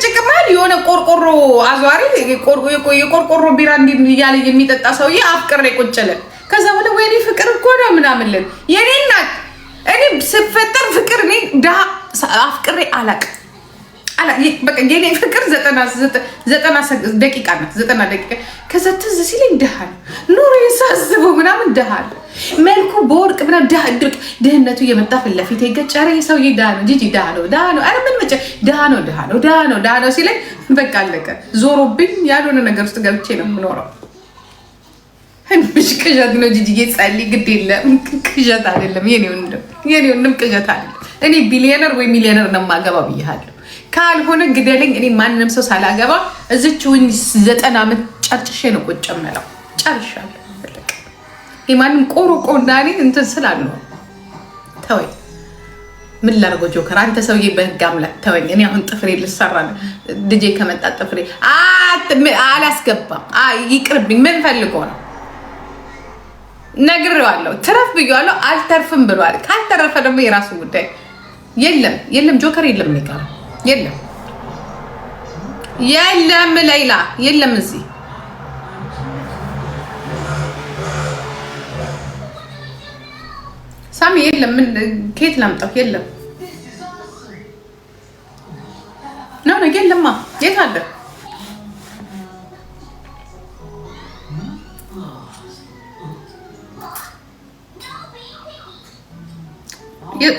ጭቅጭቅማል የሆነ ቆርቆሮ አዟሪ የቆርቆሮ ቢራ እንዲያለ የሚጠጣ ሰውዬ አፍቅሬ ቁጭለ ከዛ ወደ ወይኔ ፍቅር እኮ ነው ምናምንልን የኔ እናት እኔ ስፈጠር ፍቅር እኔ አፍቅሬ አላቅ በቃ የኔ ፍቅር 90 ደቂቃ ናት 90 ደቂቃ ከዛ ትዝ ሲለኝ ደሃን ኑሮ ይሳስበው ምናምን ደሃን መልኩ በወርቅ ምናምን ድህነቱ የመጣ ፍለፊት ይገጫረ የሰውዬ ዳህ ነው ጂጂ ዳህ ነው አረ ምን መጨ ዳህ ነው ሲለኝ በቃ አለቀ ዞሮብኝ ያልሆነ ነገር ውስጥ ገብቼ ነው የምኖረው ህንብሽ ቅዠት ነው ጂጂ ጸልይ ግድ የለም ቅዠት አይደለም የኔ ወንድም ቅዠት አይደለም እኔ ቢሊየነር ወይ ሚሊየነር ነው የማገባው ብያለሁ ካልሆነ ግደለኝ እኔ ማንንም ሰው ሳላገባ እዚችውን 90 ዓመት ጨርጭሼ ነው ቁጭ የምለው ጨርሻለሁ በቃ የማንም ቆሮቆ እንዳኔ እንትን ስላልነው ተወኝ ምን ላድርገው ጆከር አንተ ሰውዬ በህግ አምላክ ተወኝ እኔ አሁን ጥፍሬ ልሰራ ነው ልጄ ከመጣ ጥፍሬ አላስገባም ይቅርብኝ ምን ፈልጎ ነው ነግሬዋለሁ ትረፍ ብዬዋለሁ አልተርፍም ብሏል ካልተረፈ ደግሞ የራሱ ጉዳይ የለም ጆከር የለም ነገር የለም ሌላ የለም እዚህ ሳሚ የለም ምን ከየት ላምጣው የለም ነው የለማ የት አለ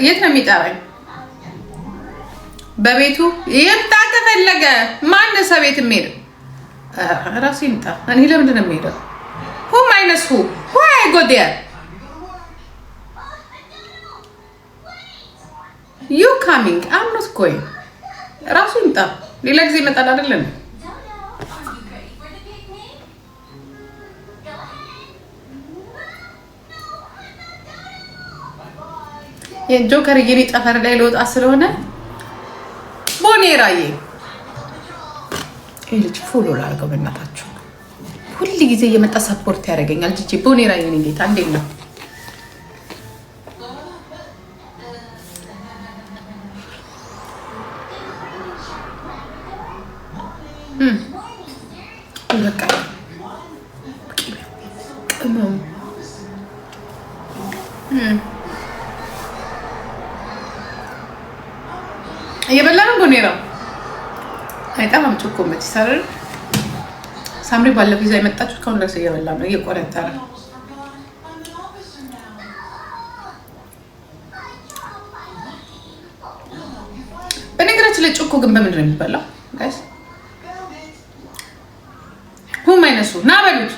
የት ነው የሚጠራኝ በቤቱ ይምጣ ተፈለገ ማን ሰው ቤት የሚሄድ ራሱ ይምጣ እኔ ለምንድን ነው የሚሄደው who minus who I go there you coming I'm not going ራሱ ይምጣ ሌላ ጊዜ ይመጣል አይደለም የጆከር የኔ ጠፈር ላይ ለወጣ ስለሆነ ቦኔራዬ ልጅ ፎሎ ላድርገው በእናታችሁ ሁሉ ጊዜ እየመጣ ሰፖርት ያደርገኛል ጂጂ ቦኔራዬ ነኝ ጌታ እንዴት ነው በቃ ቅመም እየበላ ነው ቦኔራው አይጣም ጮኮመት ይሰራል ሳምሪ ባለፈው ይዛ የመጣችው ከሁሉ ለሰ እየበላ ነው እየቆረጠረ በነገራችን ላይ ጮኮ ግን በምንድን ነው የሚበላው ጋይስ ሁ ማይነሱ ና በሉት